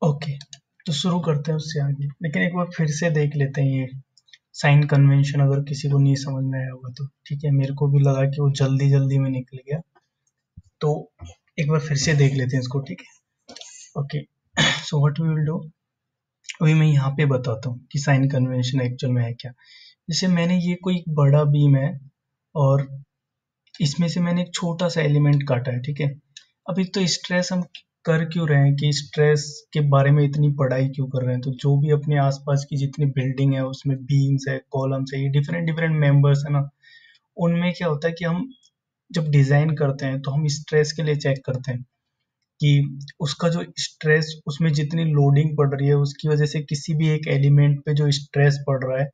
Okay, तो शुरू करते हैं उससे आगे, लेकिन एक बार फिर से देख लेते हैं ये साइन कन्वेंशन, अगर किसी को नहीं समझ में आया होगा तो। ठीक है, मेरे को भी लगा कि वो जल्दी जल्दी में निकल गया, तो एक बार फिर से देख लेते हैं इसको। ठीक है, okay. So what we will do, अभी मैं यहाँ पे बताता हूँ कि साइन कन्वेंशन एक्चुअल में है क्या। जैसे मैंने ये कोई एक बड़ा बीम है और इसमें से मैंने एक छोटा सा एलिमेंट काटा है। ठीक है, अब एक तो स्ट्रेस हम कर क्यों रहे हैं, कि स्ट्रेस के बारे में इतनी पढ़ाई क्यों कर रहे हैं, तो जो भी अपने आसपास की जितनी बिल्डिंग है उसमें बीम्स है, कॉलम्स है, ये डिफरेंट डिफरेंट मेंबर्स है ना, उनमें क्या होता है कि हम जब डिजाइन करते हैं तो हम स्ट्रेस के लिए चेक करते हैं कि उसका जो स्ट्रेस, उसमें जितनी लोडिंग पड़ रही है उसकी वजह से किसी भी एक एलिमेंट पे जो स्ट्रेस पड़ रहा है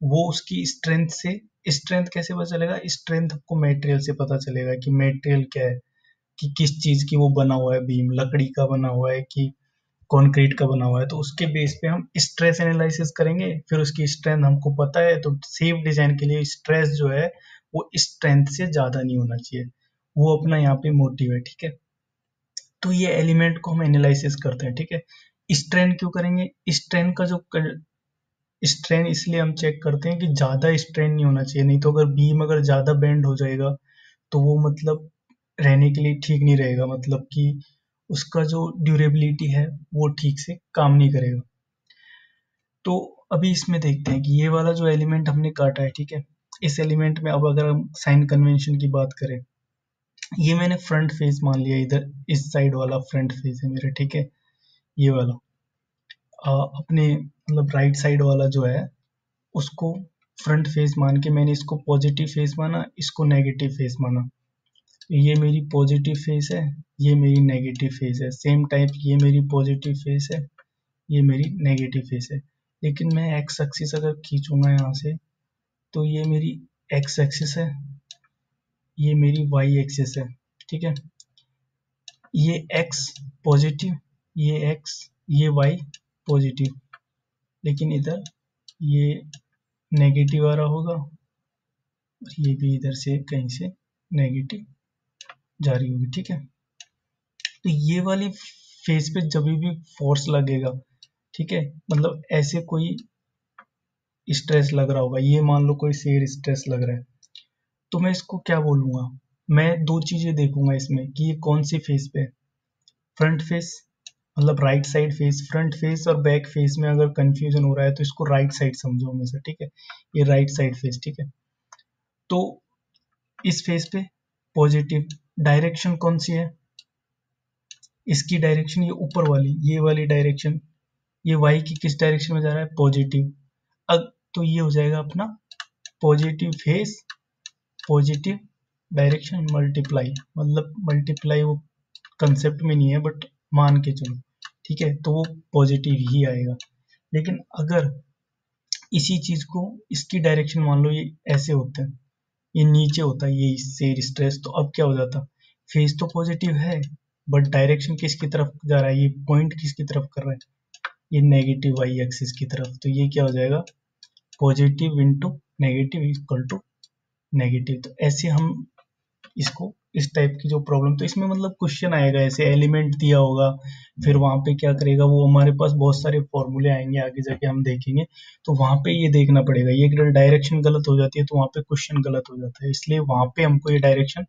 वो उसकी स्ट्रेंथ से, स्ट्रेंथ कैसे पता चलेगा, स्ट्रेंथ आपको मटेरियल से पता चलेगा कि मटेरियल क्या है, कि किस चीज की वो बना हुआ है, बीम लकड़ी का बना हुआ है कि कंक्रीट का बना हुआ है, तो उसके बेस पे हम स्ट्रेस एनालिसिस करेंगे। फिर उसकी स्ट्रेंथ हमको पता है, तो सेफ डिजाइन के लिए स्ट्रेस जो है वो स्ट्रेंथ से ज्यादा नहीं होना चाहिए, वो अपना यहाँ पे मोटिव है। ठीक है, तो ये एलिमेंट को हम एनालिसिस करते हैं। ठीक है, स्ट्रेन क्यों करेंगे, स्ट्रेन का जो स्ट्रेन इसलिए हम चेक करते हैं कि ज्यादा स्ट्रेन नहीं होना चाहिए, नहीं तो अगर बीम अगर ज्यादा बेंड हो जाएगा तो वो मतलब रहने के लिए ठीक नहीं रहेगा, मतलब कि उसका जो ड्यूरेबिलिटी है वो ठीक से काम नहीं करेगा। तो अभी इसमें देखते हैं कि ये वाला जो एलिमेंट हमने काटा है, ठीक है, इस एलिमेंट में अब अगर हम साइन कन्वेंशन की बात करें, ये मैंने फ्रंट फेस मान लिया, इधर इस साइड वाला फ्रंट फेस है मेरा। ठीक है, ये वाला अपने मतलब राइट साइड वाला जो है उसको फ्रंट फेस मान के मैंने इसको पॉजिटिव फेस माना, इसको नेगेटिव फेस माना। ये मेरी पॉजिटिव फेस है, ये मेरी नेगेटिव फेस है, सेम टाइप ये मेरी पॉजिटिव फेस है, ये मेरी नेगेटिव फेस है। लेकिन मैं एक्स एक्सिस अगर खींचूंगा यहाँ से, तो ये मेरी एक्स एक्सिस है, ये मेरी वाई एक्सिस है। ठीक है, ये एक्स पॉजिटिव, ये एक्स, ये वाई पॉजिटिव, लेकिन इधर ये नेगेटिव आ रहा होगा और ये भी इधर से कहीं से नेगेटिव जा रही होगी। ठीक है, तो ये वाली फेस पे जब भी फोर्स लगेगा, ठीक है, मतलब ऐसे कोई स्ट्रेस लग रहा होगा, ये मान लो कोई शेयर स्ट्रेस लग रहा है, तो मैं इसको क्या बोलूंगा, मैं दो चीजें देखूंगा इसमें कि ये कौन सी फेस पे है। फ्रंट फेस मतलब right side face, front face और बैक फेस में अगर कंफ्यूजन हो रहा है तो इसको राइट साइड समझो हमेशा। ठीक है, ये राइट साइड फेस। ठीक है, तो इस फेस पे पॉजिटिव, डायरेक्शन कौन सी है, इसकी डायरेक्शन ये ऊपर वाली, ये वाली डायरेक्शन, ये वाई की किस डायरेक्शन में जा रहा है, पॉजिटिव। अब तो ये हो जाएगा अपना positive face, positive direction multiply, मतलब मल्टीप्लाई वो कंसेप्ट में नहीं है बट मान के चलो। ठीक है, तो वो पॉजिटिव ही आएगा। लेकिन अगर इसी चीज को इसकी डायरेक्शन मान लो ये ऐसे होते हैं, ये नीचे होता है, ये इससे स्ट्रेस, तो अब क्या हो जाता, फेस तो पॉजिटिव है बट डायरेक्शन किसकी तरफ जा रहा है, ये पॉइंट किसकी तरफ कर रहा है, ये नेगेटिव वाई एक्सिस की तरफ, तो ये क्या हो जाएगा, positive into negative equal to negative. तो ऐसे हम इसको, इस टाइप की जो प्रॉब्लम, तो इसमें मतलब क्वेश्चन आएगा, ऐसे एलिमेंट दिया होगा, फिर वहां पे क्या करेगा वो, हमारे पास बहुत सारे फॉर्मूले आएंगे आगे जाके हम देखेंगे, तो वहां पे ये देखना पड़ेगा, ये अगर डायरेक्शन गलत हो जाती है तो वहां पे क्वेश्चन गलत हो जाता है, इसलिए वहां पे हमको ये डायरेक्शन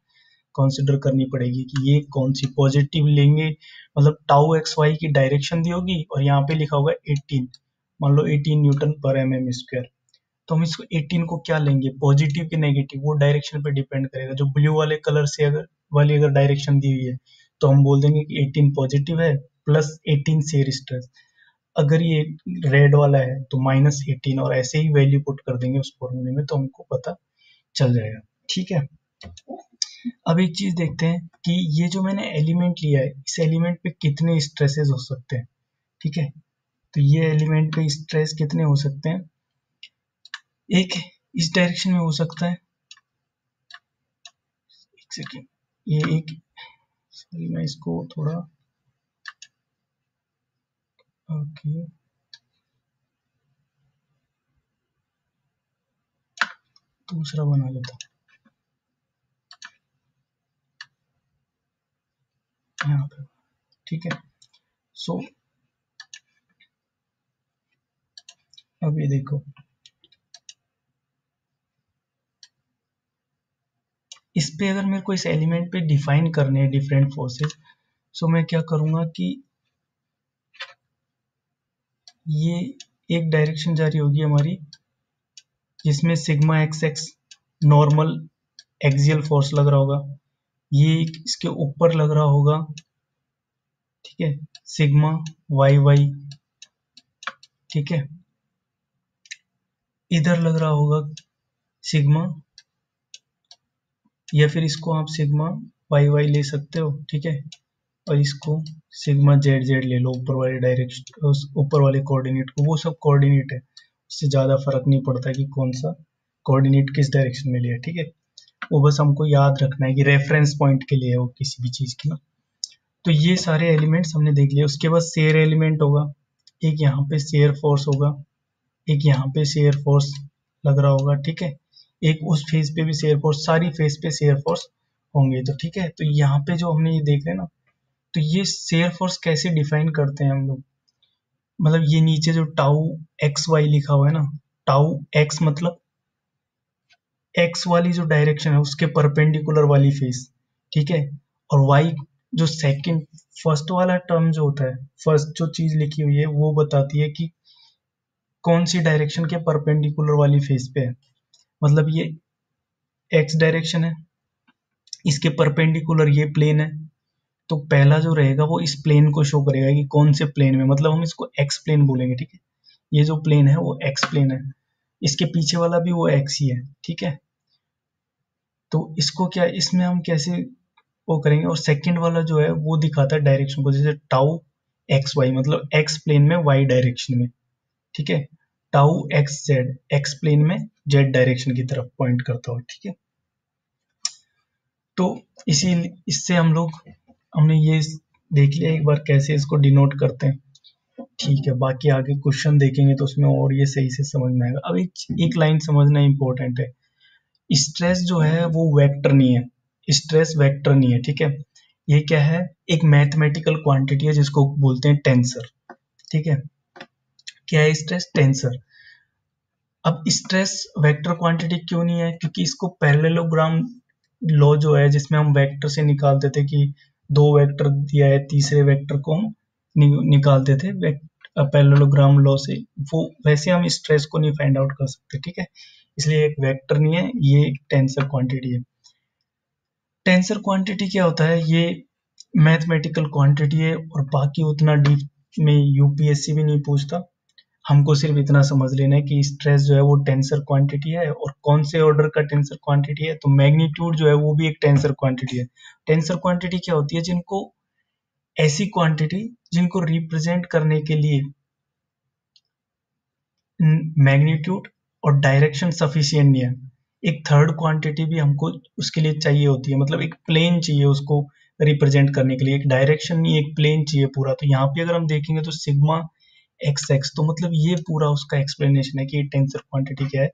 कंसिडर करनी पड़ेगी कि ये कौन सी पॉजिटिव लेंगे, मतलब टाउ एक्स वाई की डायरेक्शन दी होगी और यहाँ पे लिखा होगा 18, मान लो 18 न्यूटन पर एम एम स्क्वायर, तो हम इसको 18 को क्या लेंगे, पॉजिटिव की नेगेटिव, वो डायरेक्शन पे डिपेंड करेगा। जो ब्लू वाले कलर से अगर वाली अगर डायरेक्शन दी हुई है तो हम बोल देंगे कि 18 पॉजिटिव है प्लस 18 शेयर स्ट्रेस, अगर ये रेड वाला है तो माइनस 18, और ऐसे ही वैल्यू पुट कर देंगे उस फॉर्मूले में तो हमको पता चल जाएगा। ठीक है, अब एक चीज देखते हैं कि ये जो मैंने एलिमेंट लिया है, इस एलिमेंट पे कितने स्ट्रेसेस हो सकते हैं। ठीक है, तो ये एलिमेंट पे स्ट्रेस कितने हो सकते हैं, एक इस डायरेक्शन में हो सकता है, एक सेकेंड, ये एक, सॉरी मैं इसको थोड़ा, ओके, दूसरा बना लेता हूँ यहाँ पे। ठीक है, सो अब ये देखो, इस पे अगर मेरे को इस एलिमेंट पे डिफाइन करने हैं डिफरेंट फोर्सेस, सो मैं क्या करूंगा कि ये एक डायरेक्शन जारी होगी हमारी, जिसमें sigma x x normal axial force लग रहा होगा, ये इसके ऊपर लग रहा होगा, ठीक है, सिग्मा वाई वाई, ठीक है, इधर लग रहा होगा सिग्मा, या फिर इसको आप सिग्मा वाई वाई ले सकते हो, ठीक है, और इसको सिग्मा जेड जेड ले लो, ऊपर वाले डायरेक्शन, उस ऊपर वाले कोऑर्डिनेट को, वो सब कोऑर्डिनेट है, उससे ज़्यादा फर्क नहीं पड़ता कि कौन सा कोऑर्डिनेट किस डायरेक्शन में लिया, ठीक है, वो बस हमको याद रखना है कि रेफरेंस पॉइंट के लिए है वो किसी भी चीज़ की ना। तो ये सारे एलिमेंट्स हमने देख लिए। उसके बाद शेयर एलिमेंट होगा, एक यहाँ पे शेयर फोर्स होगा, एक यहाँ पे शेयर फोर्स लग रहा होगा, ठीक है, एक उस फेज पे भी शेयर फोर्स, सारी फेज पे शेयर फोर्स होंगे, तो ठीक है। तो यहाँ पे जो हमने ये देख रहे हैं ना, तो ये शेयर फोर्स कैसे डिफाइन करते हैं हम लोग, मतलब ये नीचे जो टाउ एक्स वाई लिखा हुआ है ना, टाउ एक्स मतलब एक्स वाली जो डायरेक्शन है उसके परपेंडिकुलर वाली फेस, ठीक है, और वाई जो सेकंड फर्स्ट वाला टर्म जो होता है, फर्स्ट जो चीज लिखी हुई है वो बताती है कि कौन सी डायरेक्शन के परपेंडिकुलर वाली फेस पे है, मतलब ये एक्स डायरेक्शन है, इसके परपेंडिकुलर ये प्लेन है, तो पहला जो रहेगा वो इस प्लेन को शो करेगा कि कौन से प्लेन में, मतलब हम इसको एक्स प्लेन बोलेंगे, ठीक है, ये जो प्लेन है वो एक्स प्लेन है, इसके पीछे वाला भी वो एक्स ही है, ठीक है। तो इसको क्या, इसमें हम कैसे वो करेंगे, और सेकंड वाला जो है वो दिखाता है डायरेक्शन को, जैसे टाउ एक्स वाई मतलब एक्स प्लेन में वाई डायरेक्शन में, ठीक है, tau x z x plane में जेड डायरेक्शन की तरफ पॉइंट करता हो, ठीक है। तो इसी इससे हम लोग, हमने ये देख लिया एक बार कैसे इसको डिनोट करते हैं, ठीक है, बाकी आगे क्वेश्चन देखेंगे तो उसमें और ये सही से समझ में आएगा। अब एक लाइन समझना इंपॉर्टेंट है, स्ट्रेस जो है वो वेक्टर नहीं है, स्ट्रेस वेक्टर नहीं है, ठीक है, ये क्या है, एक मैथमेटिकल क्वांटिटी है जिसको बोलते हैं टेंसर, ठीक है, क्या है स्ट्रेस, टेंसर। अब स्ट्रेस वेक्टर क्वांटिटी क्यों नहीं है, क्योंकि इसको पैरेललोग्राम लॉ जो है जिसमें हम वेक्टर से निकालते थे कि दो वेक्टर दिया है, तीसरे वेक्टर को हम निकालते थे पैरेललोग्राम लॉ से, वो वैसे हम स्ट्रेस को नहीं फाइंड आउट कर सकते, ठीक है, इसलिए एक वेक्टर नहीं है, ये एक टेंसर क्वांटिटी है। टेंसर क्वांटिटी क्या होता है, ये मैथमेटिकल क्वांटिटी है, और बाकी उतना डीप में यूपीएससी भी नहीं पूछता, हमको सिर्फ इतना समझ लेना है कि स्ट्रेस जो है वो टेंसर क्वांटिटी है, और कौन से ऑर्डर का टेंसर क्वांटिटी है, तो मैग्नीट्यूड जो है वो भी एक टेंसर क्वांटिटी है। टेंसर क्वांटिटी क्या होती है, जिनको ऐसी क्वांटिटी जिनको रिप्रेजेंट करने के लिए मैग्नीट्यूड और डायरेक्शन सफिशिएंट नहीं है, एक थर्ड क्वांटिटी भी हमको उसके लिए चाहिए होती है, मतलब एक प्लेन चाहिए उसको रिप्रेजेंट करने के लिए, एक डायरेक्शन नहीं एक प्लेन चाहिए पूरा। तो यहाँ पे अगर हम देखेंगे तो सिग्मा एक्स एक्स, तो मतलब ये पूरा उसका एक्सप्लेनेशन है कि टेंसर क्वांटिटी क्या है,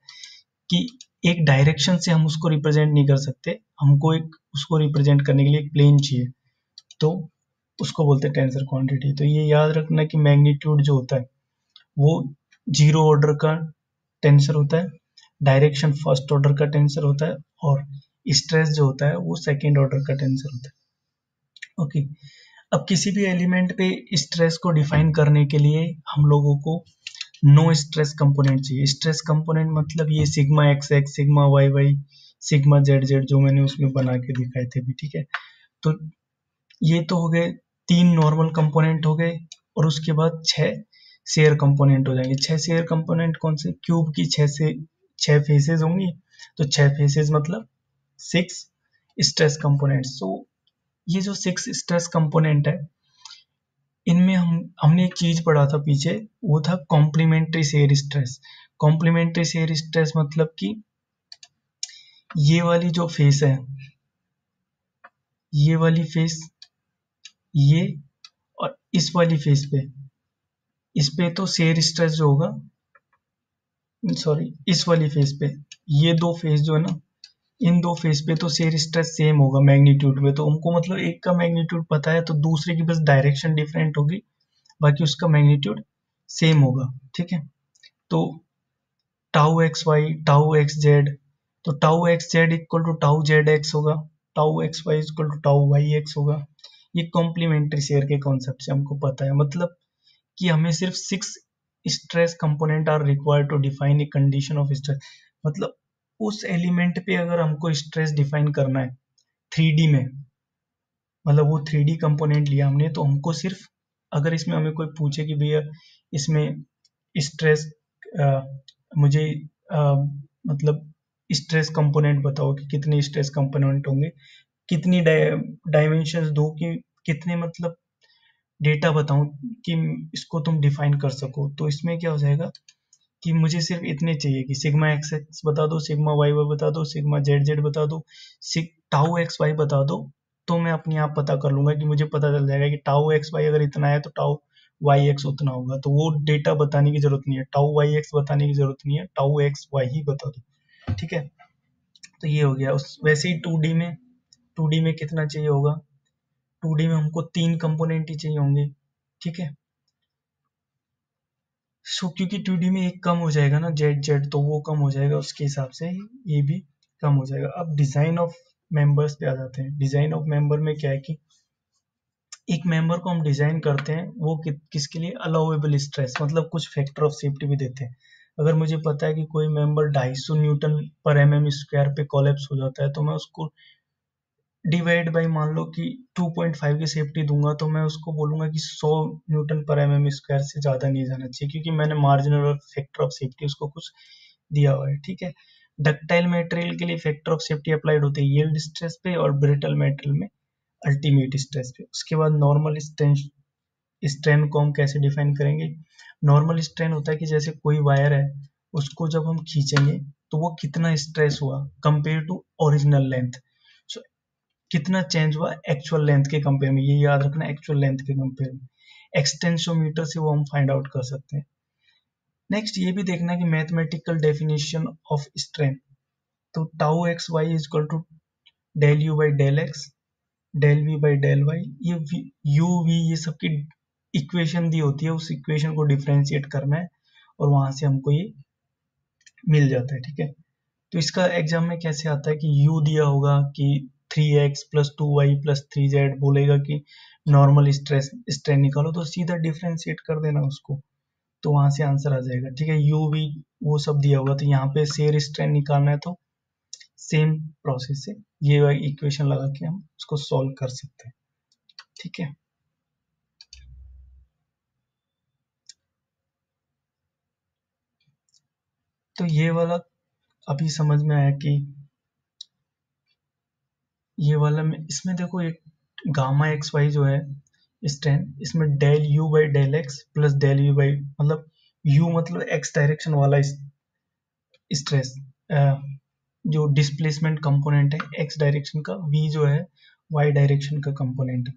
कि एक डायरेक्शन से हम उसको रिप्रेजेंट नहीं कर सकते, हमको एक उसको रिप्रेजेंट करने के लिए एक प्लेन चाहिए, तो उसको बोलते हैं टेंसर क्वांटिटी। तो ये याद रखना कि मैग्नीट्यूड जो होता है वो जीरो ऑर्डर का टेंसर होता है, डायरेक्शन फर्स्ट ऑर्डर का टेंसर होता है, और स्ट्रेस जो होता है वो सेकेंड ऑर्डर का टेंसर होता है, ओके। अब किसी भी एलिमेंट पे स्ट्रेस को डिफाइन करने के लिए हम लोगों को नो स्ट्रेस कंपोनेंट चाहिए। स्ट्रेस कंपोनेंट मतलब ये sigma x x, sigma y y, sigma z z जो मैंने उसमें बना के दिखाए थे भी, ठीक है। तो ये तो हो गए तीन नॉर्मल कंपोनेंट हो गए, और उसके बाद छह शेयर कंपोनेंट हो जाएंगे। छह शेयर कंपोनेंट कौन से, क्यूब की छह फेसेस होंगी, तो छह फेसेस मतलब सिक्स स्ट्रेस कंपोनेंट। सो ये जो सिक्स स्ट्रेस कंपोनेंट है, इनमें हमने एक चीज पढ़ा था पीछे, वो था complementary shear stress. Complementary shear stress मतलब कि ये वाली जो फेस है, ये वाली फेस, ये, और इस वाली फेस पे, इस पे तो शेयर स्ट्रेस जो होगा, सॉरी इस वाली फेस पे, ये दो फेस जो है ना, इन दो फेस पे तो शेयर स्ट्रेस सेम होगा मैग्नीट्यूड में, तो हमको मतलब एक का मैग्नीट्यूड पता है तो दूसरे की बस डायरेक्शन डिफरेंट होगी, बाकी उसका मैग्नीट्यूड सेम होगा, ठीक है। तो tau x y tau x z, तो tau x z equal to tau z x होगा, tau x y equal to tau y x होगा। ये कॉम्प्लीमेंट्री शेयर के कॉन्सेप्ट से हमको पता है, मतलब कि हमें सिर्फ 6 stress component are required to define a condition of stress. मतलब उस एलिमेंट पे अगर हमको स्ट्रेस डिफाइन करना है 3D में, मतलब वो 3D कंपोनेंट लिया हमने, तो हमको सिर्फ, अगर इसमें हमें कोई पूछे कि भैया इसमें स्ट्रेस, मुझे अ, मतलब स्ट्रेस कंपोनेंट बताओ कि कितने स्ट्रेस कंपोनेंट होंगे, कितनी डायमेंशंस दो कि कितने, मतलब डेटा बताऊं कि इसको तुम डिफाइन कर सको। तो इसमें क्या हो जाएगा कि मुझे सिर्फ इतने चाहिए कि सिग्मा एक्स एक्स बता दो, सिग्मा वाई वाई बता दो, सिग्मा जेड जेड बता दो, टाउ एक्स वाई बता दो, तो मैं अपने आप पता कर लूंगा कि मुझे पता चल जाएगा कि टाउ एक्स वाई अगर इतना है तो टाउ वाई एक्स उतना होगा। तो वो डेटा बताने की जरूरत नहीं है, टाउ वाई एक्स बताने की जरूरत नहीं है, टाउ एक्स वाई ही बता दो, ठीक है। तो ये हो गया। उस वैसे ही 2D में, 2D में कितना चाहिए होगा, 2D में हमको 3 कंपोनेंट ही चाहिए होंगे, ठीक है। सो क्योंकि 2D में एक कम हो जाएगा ना, जेड जेड, तो वो कम हो जाएगा, उसके हिसाब से ये भी कम हो जाएगा। अब डिजाइन ऑफ मेंबर्स पे आ जाते हैं। डिजाइन ऑफ मेंबर में क्या है कि एक मेंबर को हम डिजाइन करते हैं, वो किसके लिए, अलाउेबल स्ट्रेस, मतलब कुछ फैक्टर ऑफ सेफ्टी भी देते हैं। अगर मुझे पता है कि कोई मेंबर 250 न्यूटन पर एमएम स्क्वायर पे कोलैप्स हो जाता है, तो मैं उसको डिवाइड बाई, मान लो कि 2.5 की सेफ्टी दूंगा, तो मैं उसको बोलूंगा कि 100 न्यूटन पर एमएम स्क्वायर से ज्यादा नहीं जाना चाहिए, क्योंकि मैंने मार्जिनल और फैक्टर ऑफ सेफ्टी उसको कुछ दिया हुआ है, ठीक है। डक्टाइल मटेरियल के लिए फैक्टर ऑफ सेफ्टी अप्लाइड होते हैं यील्ड स्ट्रेस पे, और ब्रिटल मेटल में अल्टीमेट स्ट्रेस पे। उसके बाद नॉर्मल स्ट्रेन, स्ट्रेन को हम कैसे डिफाइन करेंगे। नॉर्मल स्ट्रेन होता है कि जैसे कोई वायर है, उसको जब हम खींचेंगे तो वो कितना स्ट्रेस हुआ कंपेयर टू ओरिजिनल लेंथ, सो कितना चेंज हुआ एक्चुअल लेंथ के कंपेयर में, ये याद रखना, एक्चुअल लेंथ के कंपेयर में। एक्सटेंसोमीटर से वो हम फाइंड आउट कर सकते हैं। नेक्स्ट ये भी देखना कि मैथमेटिकल डेफिनेशन ऑफ स्ट्रेन, तो tau x y is equal to del u by del x, del v by del y, ये यू वी ये सब की इक्वेशन दी होती है, उस इक्वेशन को डिफ्रेंशिएट करना है और वहां से हमको ये मिल जाता है, ठीक है। तो इसका एग्जाम में कैसे आता है कि u दिया होगा कि 3x plus 2y plus 3z, बोलेगा कि नॉर्मल स्ट्रेस स्ट्रेन निकालो, तो सीधा डिफ्रेंशिएट कर देना उसको, तो वहां से आंसर आ जाएगा, ठीक है। u v वो सब दिया होगा, तो यहाँ पे शेयर स्ट्रेन निकालना है, तो सेम प्रोसेस से ये इक्वेशन लगा के हम उसको सॉल्व कर सकते हैं, ठीक है। तो ये वाला अभी समझ में आया कि ये वाला में, इसमें देखो एक गामा एक्स वाई जो है स्ट्रेन, इसमें del u by del x plus del u by, मतलब यू मतलब एक्स डायरेक्शन वाला स्ट्रेस, जो डिस्प्लेसमेंट कंपोनेंट है एक्स डायरेक्शन का, वी जो है वाई डायरेक्शन का कंपोनेंट है।